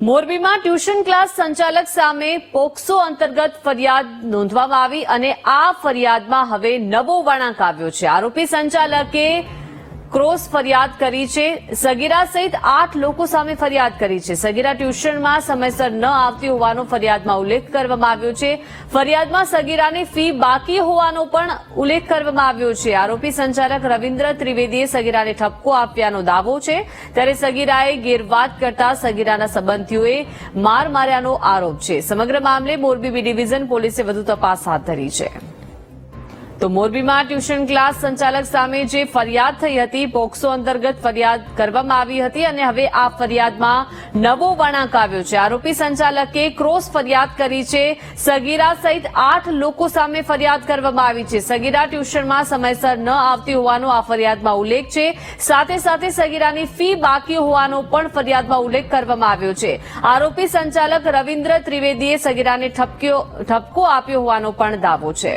મોરબીમાં tuition class સંચાલક સામે પોક્સો અંતર્ગત ફરિયાદ નોંધવામાં આવી અને આ ફરિયાદમાં હવે નવો વળાંક આવ્યો છે। આરોપી સંચાલકે ક્રોસ ફરિયાદ કરી છે। સગીરા સહિત 8 લોકો સામે ફરિયાદ કરી છે। સગીરા ટ્યુશનમાં સમયસર ન આવતી હોવાનો ફરિયાદમાં ઉલ્લેખ કરવામાં આવ્યો છે। ફરિયાદમાં સગીરાની ફી બાકી હોવાનો પણ ઉલ્લેખ કરવામાં આવ્યો છે। આરોપી સંચાલક રવિન્દ્ર ત્રિવેદીએ સગીરાને ઠપકો આપ્યાનો દાવો છે, ત્યારે સગીરાએ ગેરવાત કરતા સગીરાના સંબંધીઓએ માર માર્યાનો આરોપ છે। સમગ્ર મામલે મોરબી બી ડિવિઝન પોલીસે વધુ તપાસ હાથ ધરી છે। તો મોરબીમાં ટ્યુશન ક્લાસ સંચાલક સામે જે ફરિયાદ થઈ હતી, પોક્સો અંતર્ગત ફરિયાદ કરવામાં આવી હતી અને હવે આ ફરિયાદમાં નવો વળાંક આવ્યો છે। આરોપી સંચાલકે ક્રોસ ફરિયાદ કરી છે। સગીરા સહિત 8 લોકો સામે ફરિયાદ કરવામાં આવી છે। સગીરા ટ્યુશનમાં સમયસર ન આવતી હોવાનો આ ફરિયાદમાં ઉલ્લેખ છે। સાથે સાથે સગીરાની ફી બાકી હોવાનો પણ ફરિયાદમાં ઉલ્લેખ કરવામાં આવ્યો છે। આરોપી સંચાલક રવિન્દ્ર ત્રિવેદીએ સગીરાને ઠપકો આપ્યો હોવાનો પણ દાવો છે।